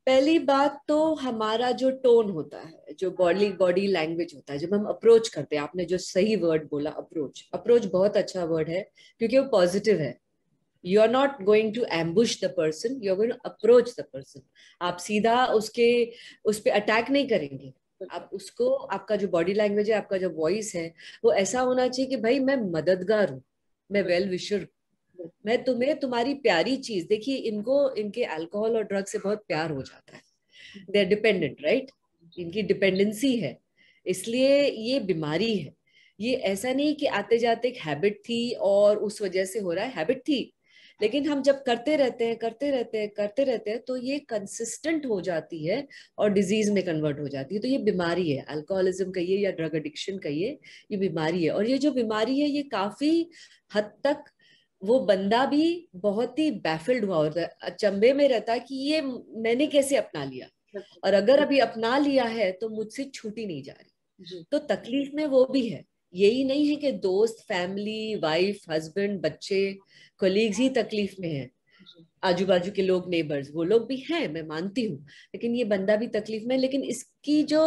पहली बात तो हमारा जो टोन होता है, जो बॉडी बॉडी लैंग्वेज होता है, जब हम अप्रोच करते हैं, आपने जो सही वर्ड बोला अप्रोच, अप्रोच बहुत अच्छा वर्ड है क्योंकि वो पॉजिटिव है। You are not going to ambush the person, you are going to approach the person. आप सीधा उस पे अटैक नहीं करेंगे। आप उसको, आपका जो बॉडी लैंग्वेज है, आपका जो वॉइस है, वो ऐसा होना चाहिए कि भाई मैं मददगार हूँ, मैं वेल विशर, मैं तुम्हें तुम्हारी प्यारी चीज। देखिए, इनको इनके अल्कोहल और ड्रग से बहुत प्यार हो जाता है। They are dependent, right? इनकी डिपेंडेंसी है, इसलिए ये बीमारी है। ये ऐसा नहीं कि आते जाते एक हैबिट थी और उस वजह से हो रहा है, हैबिट थी, लेकिन हम जब करते रहते हैं करते रहते हैं करते रहते हैं तो ये कंसिस्टेंट हो जाती है और डिजीज में कन्वर्ट हो जाती है। तो ये बीमारी है, अल्कोहलिज्म कहिए या ड्रग एडिक्शन कहिए, ये बीमारी है। और ये जो बीमारी है, ये काफी हद तक वो बंदा भी बहुत ही बैफिल्ड हुआ होता है, अचंभे में रहता है कि ये मैंने कैसे अपना लिया, और अगर अभी अपना लिया है तो मुझसे छूटी नहीं जा रही। तो तकलीफ में वो भी है। यही नहीं है कि दोस्त, फैमिली, वाइफ, हस्बैंड, बच्चे, कोलीग्स ही तकलीफ में है, आजू बाजू के लोग, नेबर्स, वो लोग भी हैं, मैं मानती हूँ, लेकिन ये बंदा भी तकलीफ में। लेकिन इसकी जो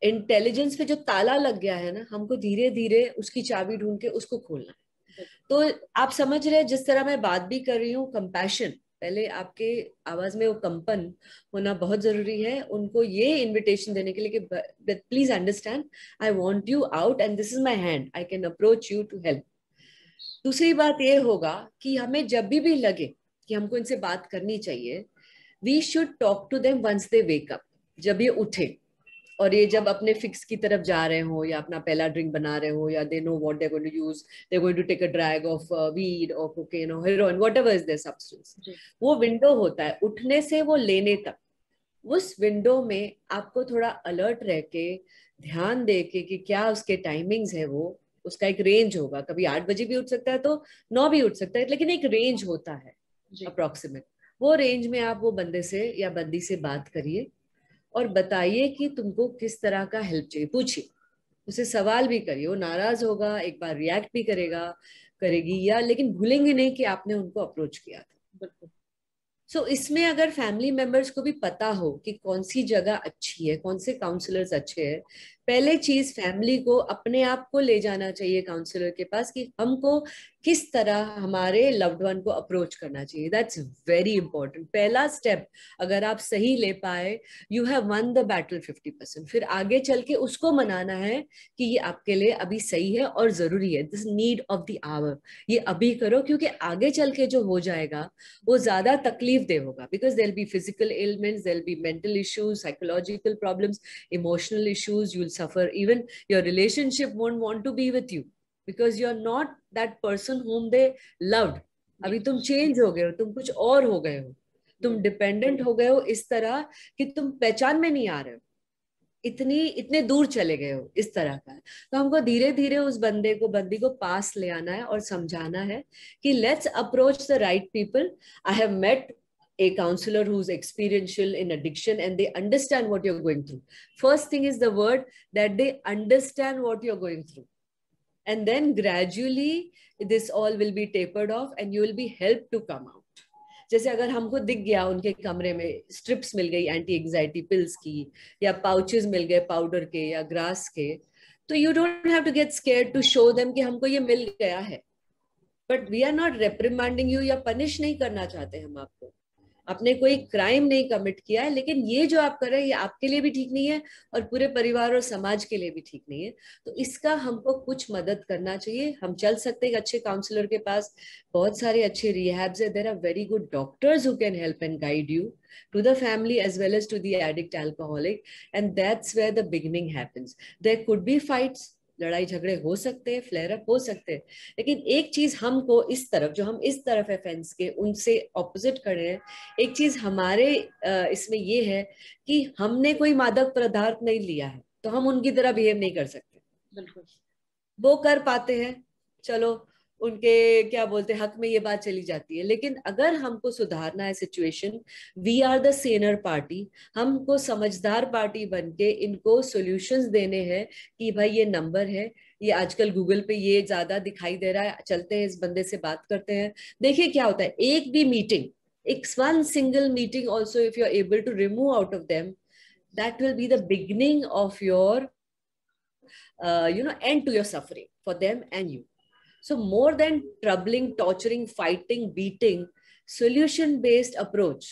इंटेलिजेंस पे जो ताला लग गया है ना, हमको धीरे धीरे उसकी चाबी ढूंढ के उसको खोलना है। तो आप समझ रहे हैं, जिस तरह मैं बात भी कर रही हूँ, कंपैशन, पहले आपके आवाज में वो कंपन होना बहुत जरूरी है, उनको ये इनविटेशन देने के लिए कि please understand, I want you out and this is my hand, I can approach you to help. दूसरी बात ये होगा कि हमें जब भी लगे कि हमको इनसे बात करनी चाहिए, we should talk to them once they wake up, जब ये उठे और ये जब अपने फिक्स की तरफ जा रहे हो, या अपना पहला ड्रिंक बना रहे हो, या they know what they going to use, they going to take a drag of weed और कोकेन और heroin, whatever is there substance. वो विंडो होता है उठने से वो लेने तक। उस विंडो में आपको थोड़ा अलर्ट रह के, ध्यान दे के कि क्या उसके टाइमिंग्स है, वो उसका एक रेंज होगा, कभी 8 बजे भी उठ सकता है तो 9 भी उठ सकता है, लेकिन एक रेंज होता है अप्रोक्सीमेट। वो रेंज में आप वो बंदे से या बंदी से बात करिए और बताइए कि तुमको किस तरह का हेल्प चाहिए, पूछिए, उसे सवाल भी करिए। वो नाराज होगा, एक बार रिएक्ट भी करेगा, करेगी, या लेकिन भूलेंगे नहीं कि आपने उनको अप्रोच किया था। सो इसमें अगर फैमिली मेंबर्स को भी पता हो कि कौन सी जगह अच्छी है, कौन से काउंसलर्स अच्छे हैं, पहले चीज फैमिली को अपने आप को ले जाना चाहिए काउंसलर के पास कि हमको किस तरह हमारे लव्ड वन को अप्रोच करना चाहिए। That's very important. पहला स्टेप अगर आप सही ले पाए, you have one the battle 50%। फिर आगे चल के उसको मनाना है कि ये आपके लिए अभी सही है और जरूरी है, this need of the hour, ये अभी करो, क्योंकि आगे चल के जो हो जाएगा वो ज्यादा तकलीफ दे होगा। Because there be physical elements, there be mental issues, psychological problems, emotional issues, you'll suffer, even your relationship won't want to be with you because you're not that person whom they loved। अभी तुम change हो गए हो, तुम कुछ और हो गए हो, तुम डिपेंडेंट हो गए हो इस तरह कि तुम पहचान में नहीं आ रहे हो, इतनी इतने दूर चले गए हो, इस तरह का है। तो हमको धीरे धीरे उस बंदे को, बंदी को पास ले आना है और समझाना है कि let's approach the right people. I have met a counselor who's experiential in addiction and they understand what you're going through. First thing is the word that they understand what you're going through, and then gradually this all will be tapered off and you will be helped to come out। जैसे अगर हमको दिख गया उनके कमरे में strips मिल गई anti anxiety pills की, या पाउचेस मिल गए पाउडर के या ग्रास के, तो you don't have to get scared to show them कि हमको ये मिल गया है। But we are not reprimanding you या पनिश नहीं करना चाहते हम आपको, आपने कोई क्राइम नहीं कमिट किया है, लेकिन ये जो आप कर रहे हैं ये आपके लिए भी ठीक नहीं है और पूरे परिवार और समाज के लिए भी ठीक नहीं है। तो इसका हमको कुछ मदद करना चाहिए। हम चल सकते हैं अच्छे काउंसलर के पास, बहुत सारे अच्छे रिहैब्स है, there are very good doctors who can help and guide you to the family as well as to the addict alcoholic, and that's where the beginning happens. There could be fights, लड़ाई झगड़े हो सकते हैं, flare up हो सकते हैं, लेकिन एक चीज हमको इस तरफ, जो हम इस तरफ है फेंस के, उनसे ऑपोजिट खड़े हैं, एक चीज हमारे इसमें ये है कि हमने कोई मादक पदार्थ नहीं लिया है तो हम उनकी तरह बिहेव नहीं कर सकते। बिल्कुल वो कर पाते हैं, चलो उनके क्या बोलते हैं हक में ये बात चली जाती है, लेकिन अगर हमको सुधारना है situation, we are the saner party. हमको समझदार पार्टी बन के इनको सॉल्यूशंस देने हैं कि भाई ये नंबर है, ये आजकल गूगल पे ये ज्यादा दिखाई दे रहा है, चलते हैं इस बंदे से बात करते हैं, देखिए क्या होता है। एक भी meeting It's one single meeting also, if you're able to remove out of them, that will be the beginning of your end to your suffering for them and you. So more than troubling, torturing, fighting, beating, solution based approach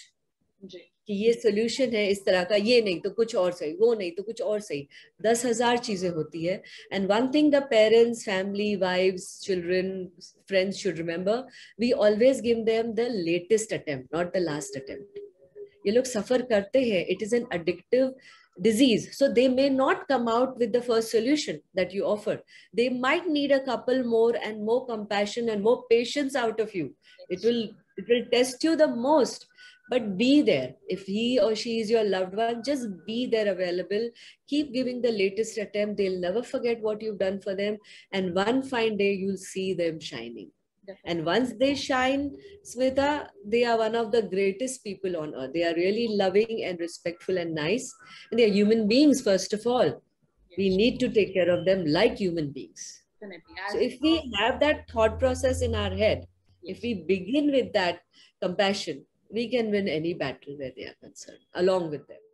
कि ये solution है इस तरह का, ये नहीं तो कुछ और सही, वो नहीं तो कुछ और सही, 10,000 चीजें होती है. And one thing the parents, family, wives, children, friends should remember, we always give them the latest attempt, not the last attempt. ये लोग सफर करते हैं, it is an addictive disease, so they may not come out with the first solution that you offer. They might need a couple more and more compassion and more patience out of you. It will test you the most, but be there. If he or she is your loved one, just be there, available. Keep giving the latest attempt. They'll never forget what you've done for them, and one fine day you'll see them shining. Definitely. And once they shine, Smita, they are one of the greatest people on earth. They are really loving and respectful and nice. And they are human beings, first of all. Yes. We need to take care of them like human beings. Definitely. So if we have that thought process in our head, yes, if we begin with that compassion, we can win any battle where they are concerned, along with them.